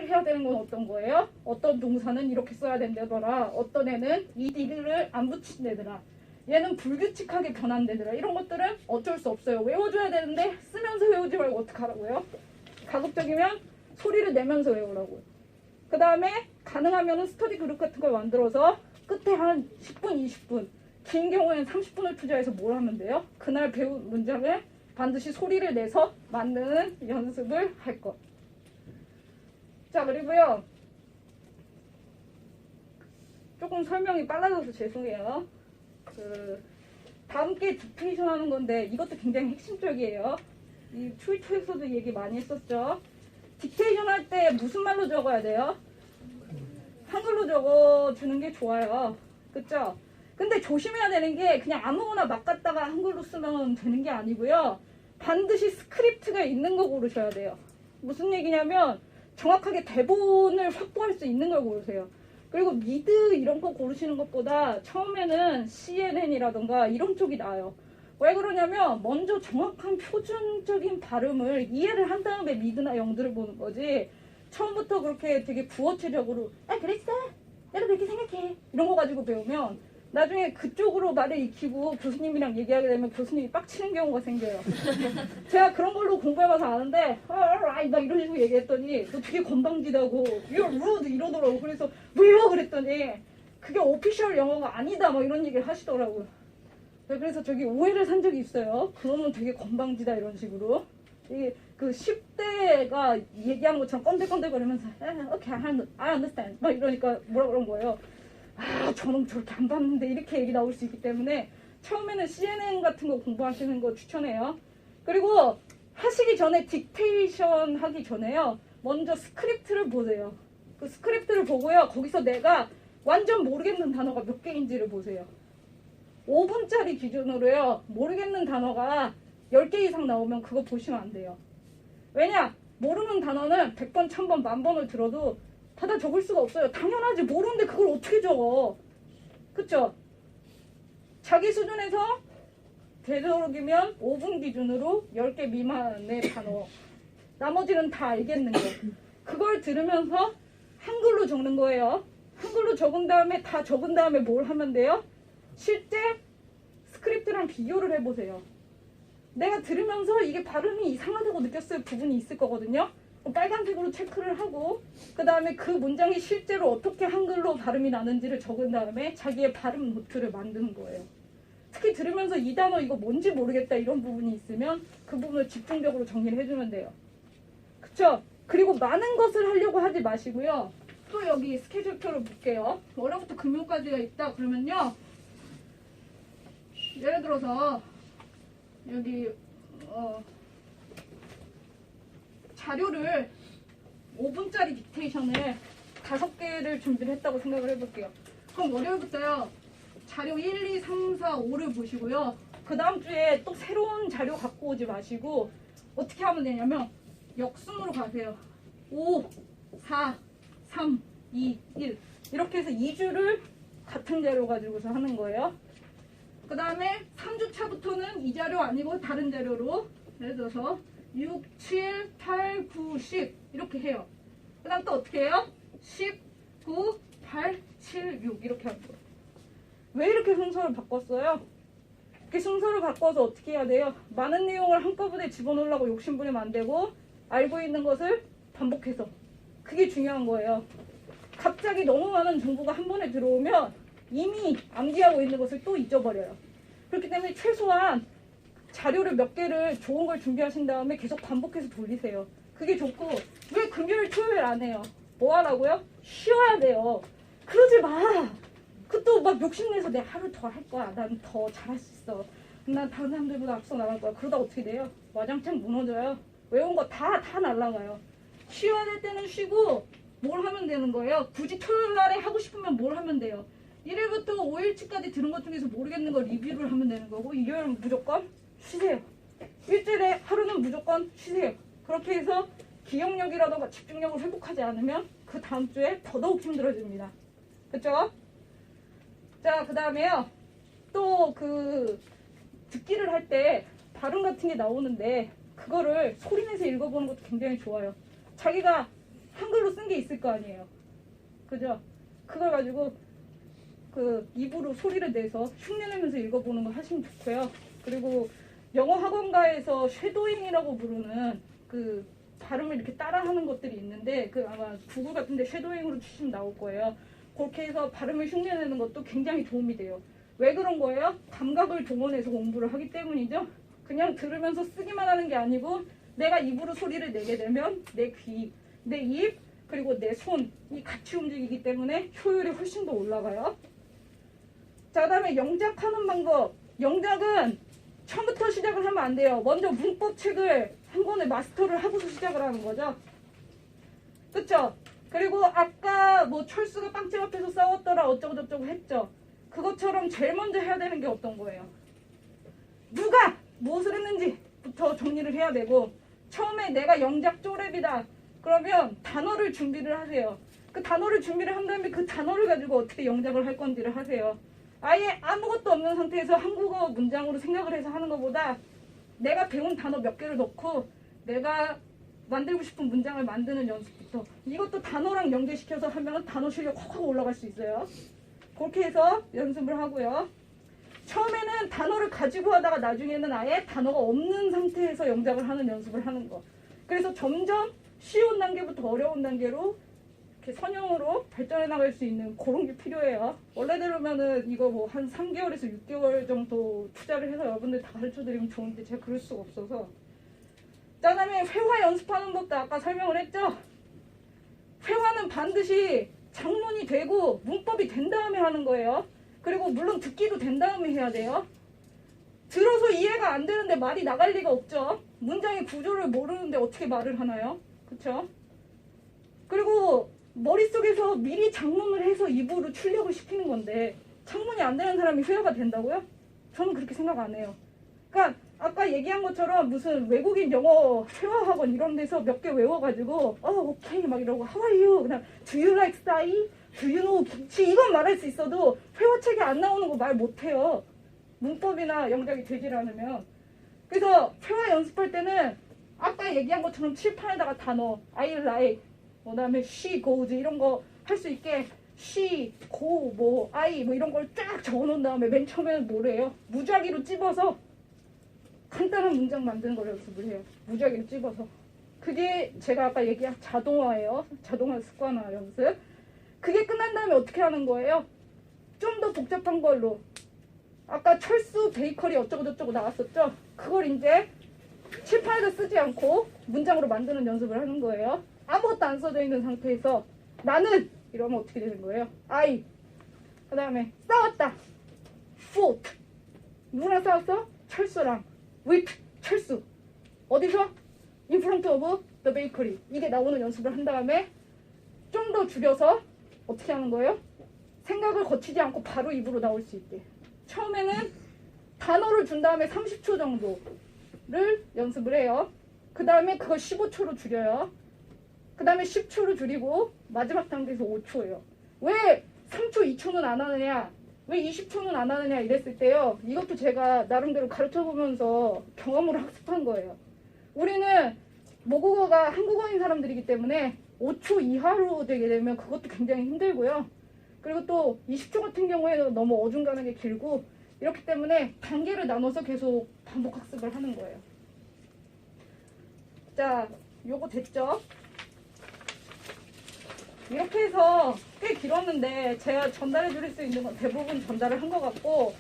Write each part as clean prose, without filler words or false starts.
이해를 해야 되는 건 어떤 거예요? 어떤 동사는 이렇게 써야 된다더라. 어떤 애는 이디를 안 붙인다더라. 얘는 불규칙하게 변한다더라. 이런 것들은 어쩔 수 없어요. 외워줘야 되는데 쓰면서 외우지 말고 어떡하라고요? 가급적이면 소리를 내면서 외우라고요. 그 다음에 가능하면 스터디 그룹 같은 걸 만들어서 끝에 한 10분, 20분, 긴 경우에는 30분을 투자해서 뭘 하면 돼요? 그날 배운 문장을 반드시 소리를 내서 만드는 연습을 할 것. 자, 그리고요. 조금 설명이 빨라져서 죄송해요. 다음 게 딕테이션 하는 건데 이것도 굉장히 핵심적이에요. 이 트위터에서도 얘기 많이 했었죠. 딕테이션 할 때 무슨 말로 적어야 돼요? 한글로 적어주는 게 좋아요. 그쵸? 근데 조심해야 되는 게 그냥 아무거나 막 갖다가 한글로 쓰면 되는 게 아니고요. 반드시 스크립트가 있는 거 고르셔야 돼요. 무슨 얘기냐면 정확하게 대본을 확보할 수 있는 걸 고르세요. 그리고 미드 이런 거 고르시는 것보다 처음에는 CNN이라던가 이런 쪽이 나아요. 왜 그러냐면 먼저 정확한 표준적인 발음을 이해를 한 다음에 미드나 영드를 보는 거지 처음부터 그렇게 되게 부어체적으로 아 그랬어? 내가 그렇게 생각해 이런 거 가지고 배우면 나중에 그쪽으로 말을 익히고 교수님이랑 얘기하게 되면 교수님이 빡치는 경우가 생겨요. 제가 그런 걸로 공부해봐서 아는데 alright 막 이런 식으로 얘기했더니 너 되게 건방지다고 you're rude 이러더라고. 그래서 왜요? 그랬더니 그게 오피셜 영어가 아니다 막 이런 얘기를 하시더라고요. 그래서 저기 오해를 산 적이 있어요. 그러면 되게 건방지다 이런 식으로. 이게 그 10대가 얘기한 것처럼 꼰대꼰대거리면서 오케이 I understand 막 이러니까 뭐라 그런 거예요. 아 저는 저렇게 안 봤는데 이렇게 얘기 나올 수 있기 때문에 처음에는 CNN 같은 거 공부하시는 거 추천해요. 그리고 하시기 전에 딕테이션 하기 전에요. 먼저 스크립트를 보세요. 그 스크립트를 보고요. 거기서 내가 완전 모르겠는 단어가 몇 개인지를 보세요. 5분짜리 기준으로요. 모르겠는 단어가 10개 이상 나오면 그거 보시면 안 돼요. 왜냐? 모르는 단어는 100번, 1000번, 10,000번을 들어도 받아 적을 수가 없어요. 당연하지. 모르는데 그걸 어떻게 적어. 그쵸? 자기 수준에서 되도록이면 5분 기준으로 10개 미만의 단어. 나머지는 다 알겠는 거. 그걸 들으면서 한글로 적는 거예요. 한글로 적은 다음에 다 적은 다음에 뭘 하면 돼요? 실제 스크립트랑 비교를 해보세요. 내가 들으면서 이게 발음이 이상하다고 느꼈을 부분이 있을 거거든요. 빨간색으로 체크를 하고 그 다음에 그 문장이 실제로 어떻게 한글로 발음이 나는지를 적은 다음에 자기의 발음 노트를 만드는 거예요. 특히 들으면서 이 단어 이거 뭔지 모르겠다 이런 부분이 있으면 그 부분을 집중적으로 정리를 해주면 돼요. 그쵸? 그리고 많은 것을 하려고 하지 마시고요. 또 여기 스케줄표를 볼게요. 월요일부터 금요일까지가 있다 그러면요. 예를 들어서 여기 자료를 5분짜리 딕테이션을 5개를 준비를 했다고 생각을 해볼게요. 그럼 월요일부터요. 자료 1, 2, 3, 4, 5를 보시고요. 그 다음 주에 또 새로운 자료 갖고 오지 마시고 어떻게 하면 되냐면 역순으로 가세요. 5, 4, 3, 2, 1 이렇게 해서 2주를 같은 자료 가지고서 하는 거예요. 그 다음에 3주차부터는 이 자료 아니고 다른 자료로 예를 들어서 6, 7, 8, 9, 10 이렇게 해요. 그 다음 또 어떻게 해요? 10, 9, 8, 7, 6 이렇게 하는 거예요. 왜 이렇게 순서를 바꿨어요? 이렇게 순서를 바꿔서 어떻게 해야 돼요? 많은 내용을 한꺼번에 집어넣으려고 욕심부리면 안 되고 알고 있는 것을 반복해서 그게 중요한 거예요. 갑자기 너무 많은 정보가 한 번에 들어오면 이미 암기하고 있는 것을 또 잊어버려요. 그렇기 때문에 최소한 자료를 몇 개를 좋은 걸 준비하신 다음에 계속 반복해서 돌리세요. 그게 좋고 왜 금요일 토요일 안 해요? 뭐 하라고요? 쉬어야 돼요. 그러지 마. 그것도 막 욕심내서 내가 하루 더 할 거야. 난 더 잘할 수 있어. 난 다른 사람들보다 앞서 나갈 거야. 그러다 어떻게 돼요? 와장창 무너져요. 외운 거 다 날아가요. 쉬어야 될 때는 쉬고 뭘 하면 되는 거예요? 굳이 토요일 날에 하고 싶으면 뭘 하면 돼요? 1일부터 5일치까지 들은 것 중에서 모르겠는 거 리뷰를 하면 되는 거고 일요일은 무조건 쉬세요. 일주일에 하루는 무조건 쉬세요. 그렇게 해서 기억력이라던가 집중력을 회복하지 않으면 그 다음 주에 더더욱 힘들어집니다. 그쵸? 자, 그 다음에요. 또 그 듣기를 할 때 발음 같은 게 나오는데 그거를 소리내서 읽어보는 것도 굉장히 좋아요. 자기가 한글로 쓴 게 있을 거 아니에요. 그죠? 그걸 가지고 그 입으로 소리를 내서 흉내내면서 읽어보는 거 하시면 좋고요. 그리고 영어 학원가에서 쉐도잉이라고 부르는 그 발음을 이렇게 따라하는 것들이 있는데 그 아마 구글 같은데 쉐도잉으로 치시면 나올 거예요. 그렇게 해서 발음을 흉내내는 것도 굉장히 도움이 돼요. 왜 그런 거예요? 감각을 동원해서 공부를 하기 때문이죠. 그냥 들으면서 쓰기만 하는 게 아니고 내가 입으로 소리를 내게 되면 내 귀, 내 입, 그리고 내 손이 같이 움직이기 때문에 효율이 훨씬 더 올라가요. 자, 그 다음에 영작하는 방법. 영작은 처음부터 시작을 하면 안 돼요. 먼저 문법책을 한 권에 마스터를 하고서 시작을 하는 거죠. 그쵸? 그리고 아까 뭐 철수가 빵집 앞에서 싸웠더라 어쩌고저쩌고 했죠. 그것처럼 제일 먼저 해야 되는 게 어떤 거예요? 누가 무엇을 했는지부터 정리를 해야 되고 처음에 내가 영작 쪼랩이다. 그러면 단어를 준비를 하세요. 그 단어를 준비를 한 다음에 그 단어를 가지고 어떻게 영작을 할 건지를 하세요. 아예 아무것도 없는 상태에서 한국어 문장으로 생각을 해서 하는 것보다 내가 배운 단어 몇 개를 넣고 내가 만들고 싶은 문장을 만드는 연습부터 이것도 단어랑 연계시켜서 하면 단어 실력 확 올라갈 수 있어요. 그렇게 해서 연습을 하고요. 처음에는 단어를 가지고 하다가 나중에는 아예 단어가 없는 상태에서 영작을 하는 연습을 하는 거. 그래서 점점 쉬운 단계부터 어려운 단계로 이렇게 선형으로 발전해 나갈 수 있는 그런 게 필요해요. 원래대로면은 이거 뭐 한 3개월에서 6개월 정도 투자를 해서 여러분들 다 가르쳐 드리면 좋은데 제가 그럴 수가 없어서. 자, 그다음에 회화 연습하는 것도 아까 설명을 했죠. 회화는 반드시 장문이 되고 문법이 된 다음에 하는 거예요. 그리고 물론 듣기도 된 다음에 해야 돼요. 들어서 이해가 안 되는데 말이 나갈 리가 없죠. 문장의 구조를 모르는데 어떻게 말을 하나요? 그쵸? 그리고 머릿속에서 미리 장문을 해서 입으로 출력을 시키는 건데 장문이 안 되는 사람이 회화가 된다고요? 저는 그렇게 생각 안 해요. 그러니까 아까 얘기한 것처럼 무슨 외국인 영어 회화학원 이런 데서 몇 개 외워가지고 오케이 막 이러고 How are you? 그냥 Do you like 싸이? Do you know 김치? 이건 말할 수 있어도 회화책에 안 나오는 거 말 못해요. 문법이나 영작이 되질 않으면. 그래서 회화 연습할 때는 아까 얘기한 것처럼 칠판에다가 단어 I like, 그 다음에 she goes 이런 거 할 수 있게 she, go, 뭐 I 뭐 이런 걸 쫙 적어놓은 다음에 맨 처음에는 뭐래요? 무작위로 찝어서 간단한 문장 만드는 걸 연습을 해요. 무작위로 찝어서. 그게 제가 아까 얘기한 자동화예요. 자동화 습관화 연습. 그게 끝난 다음에 어떻게 하는 거예요? 좀 더 복잡한 걸로. 아까 철수 베이커리 어쩌고저쩌고 나왔었죠? 그걸 이제 칠판에다 쓰지 않고 문장으로 만드는 연습을 하는 거예요. 아무것도 안 써져 있는 상태에서 나는 이러면 어떻게 되는 거예요? I. 그 다음에 싸웠다. fought. 누구랑 싸웠어? 철수랑. with. 철수. 어디서? in front of the bakery. 이게 나오는 연습을 한 다음에 좀 더 줄여서 어떻게 하는 거예요? 생각을 거치지 않고 바로 입으로 나올 수 있게. 처음에는 단어를 준 다음에 30초 정도를 연습을 해요. 그 다음에 그걸 15초로 줄여요. 그 다음에 10초로 줄이고 마지막 단계에서 5초예요. 왜 3초, 2초는 안 하느냐? 왜 20초는 안 하느냐 이랬을 때요. 이것도 제가 나름대로 가르쳐보면서 경험으로 학습한 거예요. 우리는 모국어가 한국어인 사람들이기 때문에 5초 이하로 되게 되면 그것도 굉장히 힘들고요. 그리고 또 20초 같은 경우에는 너무 어중간하게 길고 이렇기 때문에 단계를 나눠서 계속 반복 학습을 하는 거예요. 자, 요거 됐죠? 이렇게 해서 꽤 길었는데 제가 전달해 드릴 수 있는 건 대부분 전달을 한 것 같고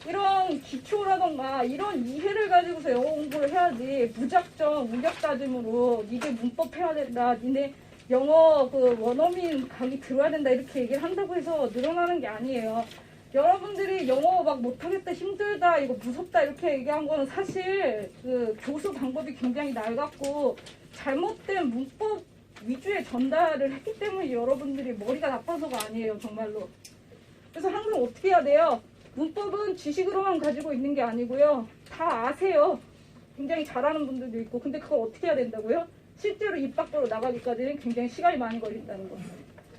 이런 기초라던가 이런 이해를 가지고서 영어 공부를 해야지 무작정 우격다짐으로 니네 문법 해야 된다, 니네 영어 그 원어민 강의 들어야 된다 이렇게 얘기를 한다고 해서 늘어나는 게 아니에요. 여러분들이 영어 막 못하겠다, 힘들다, 이거 무섭다 이렇게 얘기한 거는 사실 그 교수 방법이 굉장히 낡았고 잘못된 문법 위주의 전달을 했기 때문에 여러분들이 머리가 나빠서가 아니에요, 정말로. 그래서 항상 어떻게 해야 돼요? 문법은 지식으로만 가지고 있는 게 아니고요. 다 아세요. 굉장히 잘하는 분들도 있고. 근데 그걸 어떻게 해야 된다고요? 실제로 입 밖으로 나가기까지는 굉장히 시간이 많이 걸린다는 거예요.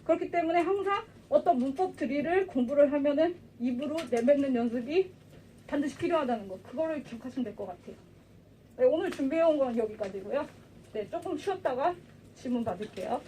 그렇기 때문에 항상 어떤 문법 드릴을 공부를 하면은 입으로 내뱉는 연습이 반드시 필요하다는 거. 그거를 기억하시면 될 것 같아요. 네, 오늘 준비해온 건 여기까지고요. 네, 조금 쉬었다가 질문 받을게요.